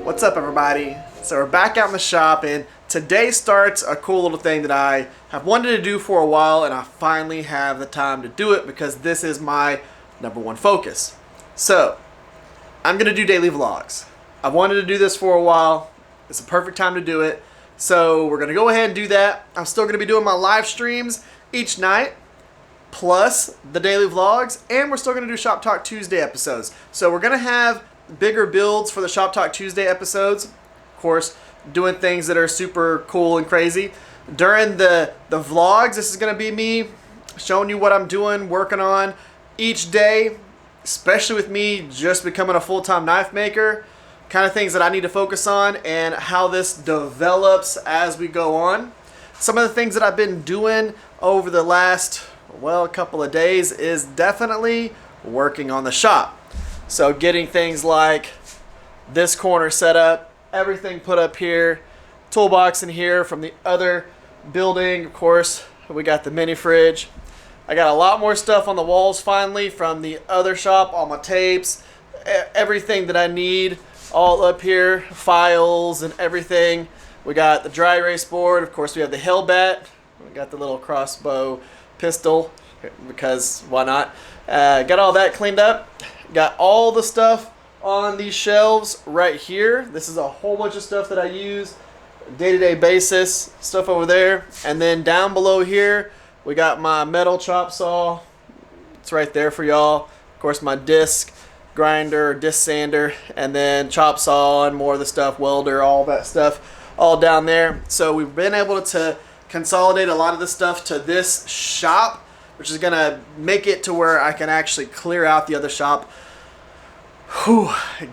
What's up, everybody? So we're back out in the shop, and today starts a cool little thing that I have wanted to do for a while, and I finally have the time to do it because this is my #1 focus. So I'm gonna do daily vlogs. I've wanted to do this for a while. It's a perfect time to do it. So we're gonna go ahead and do that. I'm still gonna be doing my live streams each night, plus the daily vlogs, and we're still gonna do Shop Talk Tuesday episodes. So we're gonna have bigger builds for the Shop Talk Tuesday episodes. Of course, doing things that are super cool and crazy. During the vlogs, this is going to be me showing you what I'm doing, working on each day, especially with me just becoming a full-time knife maker, kind of things that I need to focus on and how this develops as we go on. Some of the things that I've been doing over the last, well, couple of days is definitely working on the shop. So getting things like this corner set up, everything put up here, toolbox in here from the other building. Of course, we got the mini fridge. I got a lot more stuff on the walls finally from the other shop, all my tapes, everything that I need all up here, files and everything. We got the dry erase board. Of course, we have the Hellbat. We got the little crossbow pistol because why not? Got all that cleaned up. Got all the stuff on these shelves right here. This is a whole bunch of stuff that I use day-to-day basis, stuff over there. And then down below here, we got my metal chop saw. It's right there for y'all. Of course, my disc grinder, disc sander, and then chop saw and more of the stuff, welder, all that stuff, all down there. So we've been able to consolidate a lot of the stuff to this shop, which is gonna make it to where I can actually clear out the other shop.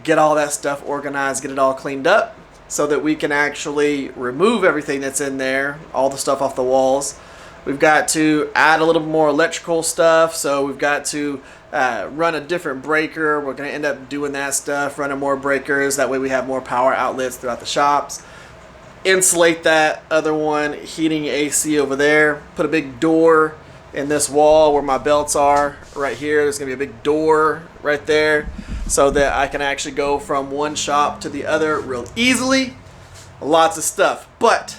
Get all that stuff organized, get it all cleaned up so that we can actually remove everything that's in there, all the stuff off the walls. We've got to add a little more electrical stuff, so we've got to run a different breaker. We're going to end up doing that stuff, running more breakers. That way we have more power outlets throughout the shops. Insulate that other one, heating AC over there. Put a big door in this wall where my belts are right here. There's going to be a big door right there so that I can actually go from one shop to the other real easily. Lots of stuff. But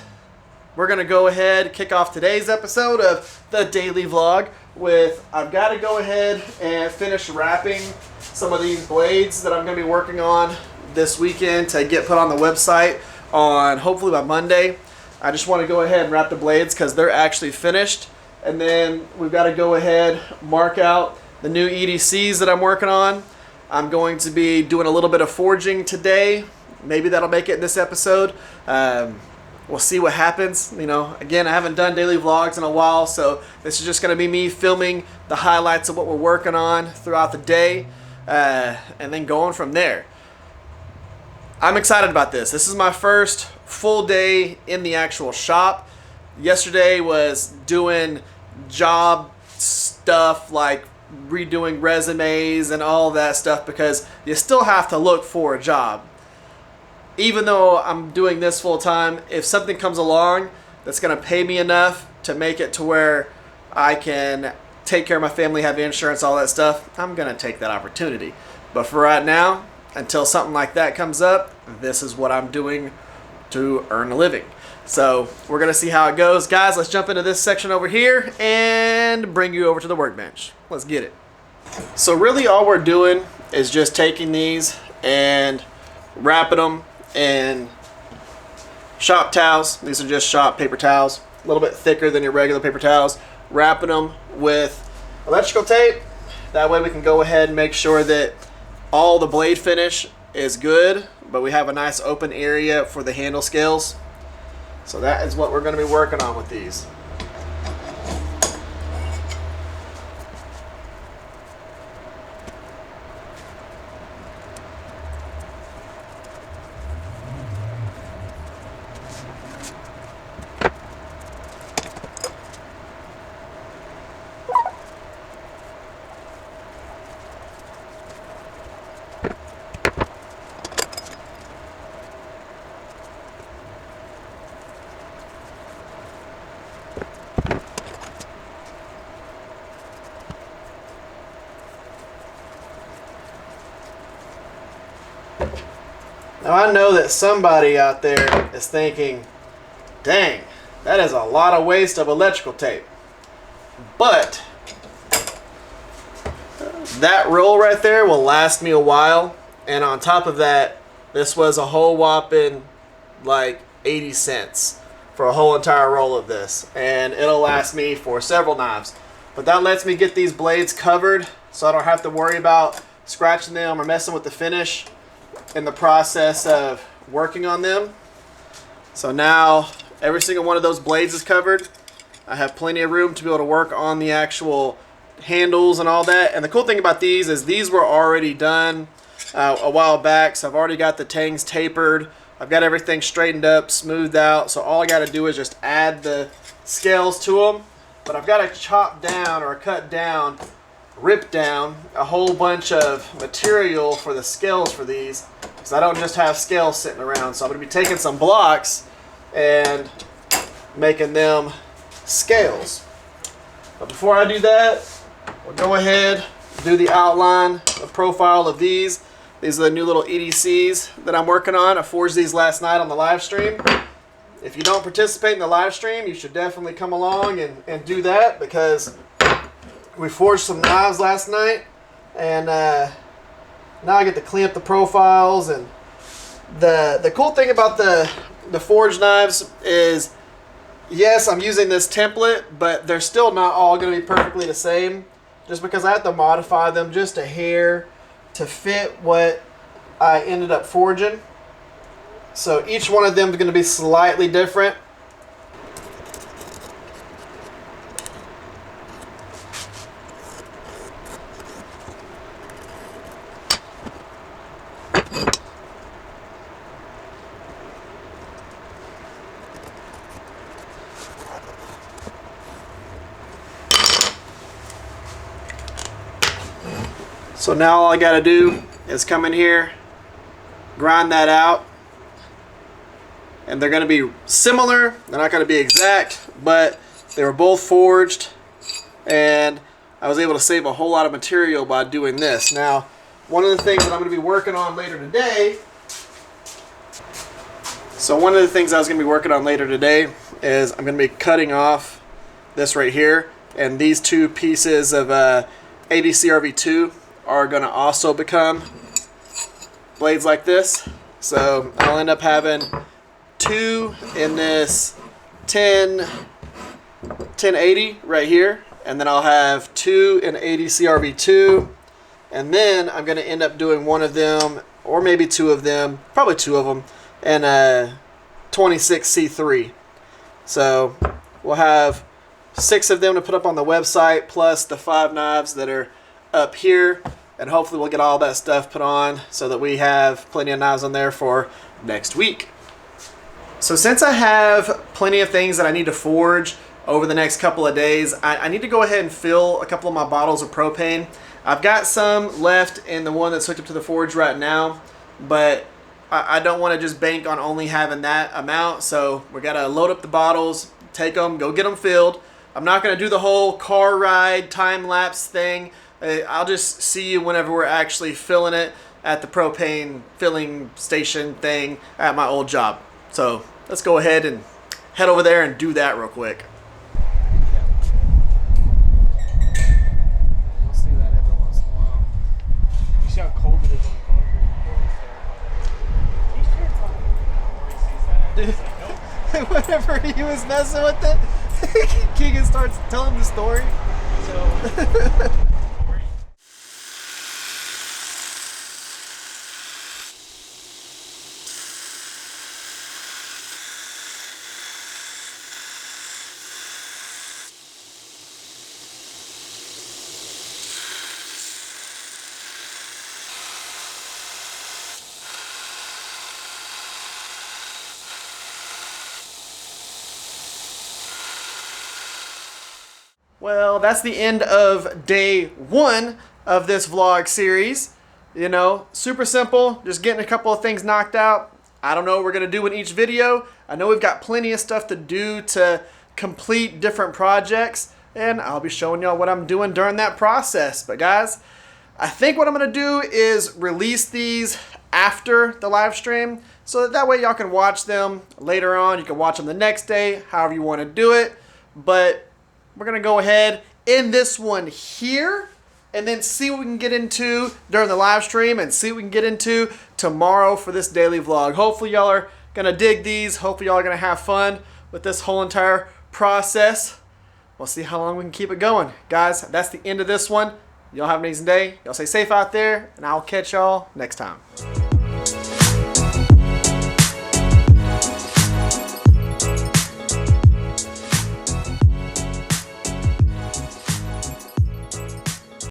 we're going to go ahead, kick off today's episode of the daily vlog with, I've got to go ahead and finish wrapping some of these blades that I'm going to be working on this weekend to get put on the website on hopefully by Monday. I just want to go ahead and wrap the blades because they're actually finished. And then we've got to go ahead, mark out the new EDCs that I'm working on. I'm going to be doing a little bit of forging today. Maybe that'll make it in this episode. We'll see what happens. You know, again, I haven't done daily vlogs in a while, so this is just going to be me filming the highlights of what we're working on throughout the day, and then going from there. I'm excited about this. This is my first full day in the actual shop. Yesterday was doing job stuff like redoing resumes and all that stuff because you still have to look for a job. Even though I'm doing this full time, if something comes along that's going to pay me enough to make it to where I can take care of my family, have insurance, all that stuff, I'm going to take that opportunity. But for right now, until something like that comes up, this is what I'm doing to earn a living. So we're going to see how it goes. Guys, let's jump into this section over here and bring you over to the workbench. Let's get it. So really all we're doing is just taking these and wrapping them in shop towels. These are just shop paper towels, a little bit thicker than your regular paper towels. Wrapping them with electrical tape. That way we can go ahead and make sure that all the blade finish is good, but we have a nice open area for the handle scales. So that is what we're going to be working on with these. Now I know that somebody out there is thinking, dang, that is a lot of waste of electrical tape. But that roll right there will last me a while. And on top of that, this was a whole whopping like 80 cents for a whole entire roll of this. And it'll last me for several knives. But that lets me get these blades covered so I don't have to worry about scratching them or messing with the finish in the process of working on them. So now every single one of those blades is covered. I have plenty of room to be able to work on the actual handles and all that. And the cool thing about these is these were already done a while back, so I've already got the tangs tapered. I've got everything straightened up, smoothed out, so all I got to do is just add the scales to them. But I've got to chop down or cut down, rip down a whole bunch of material for the scales for these, because I don't just have scales sitting around. So I'm going to be taking some blocks and making them scales. But before I do that, we'll go ahead and do the outline, the profile of these. These are the new little EDCs that I'm working on. I forged these last night on the live stream. If you don't participate in the live stream, you should definitely come along and do that, because we forged some knives last night, and now I get to clean up the profiles. And the cool thing about the forged knives is, yes, I'm using this template, but they're still not all going to be perfectly the same, just because I have to modify them just a hair to fit what I ended up forging. So each one of them is going to be slightly different. So now all I got to do is come in here, grind that out, and they're going to be similar. They're not going to be exact, but they were both forged, and I was able to save a whole lot of material by doing this. Now, one of the things that I'm going to be working on later today, is I'm going to be cutting off this right here, and these two pieces of ADCRV2 are going to also become blades like this. So I'll end up having two in this 1080 right here, and then I'll have two in ADCRV2, and then I'm going to end up doing one of them, or maybe two of them, probably two of them, in a 26C3. So we'll have 6 of them to put up on the website, plus the 5 knives that are up here, and hopefully we'll get all that stuff put on so that we have plenty of knives on there for next week. So since I have plenty of things that I need to forge over the next couple of days, I need to go ahead and fill a couple of my bottles of propane. I've got some left in the one that's hooked up to the forge right now, but I don't want to just bank on only having that amount, so we got to load up the bottles, take them, go get them filled. I'm not going to do the whole car ride time-lapse thing. I'll just see you whenever we're actually filling it at the propane filling station thing at my old job. So let's go ahead and head over there and do that real quick. We'll see that every once in a while. You see how cold it is on the concrete? Dude, whenever he was messing with it, Keegan starts telling the story. So... Well, that's the end of day 1 of this vlog series. You know, super simple, just getting a couple of things knocked out. I don't know what we're going to do in each video. I know we've got plenty of stuff to do to complete different projects, and I'll be showing y'all what I'm doing during that process. But guys, I think what I'm going to do is release these after the live stream, so that way y'all can watch them later on. You can watch them the next day, however you want to do it. But we're going to go ahead in this one here and then see what we can get into during the live stream and see what we can get into tomorrow for this daily vlog. Hopefully y'all are going to dig these. Hopefully y'all are going to have fun with this whole entire process. We'll see how long we can keep it going. Guys, that's the end of this one. Y'all have an amazing day. Y'all stay safe out there, and I'll catch y'all next time.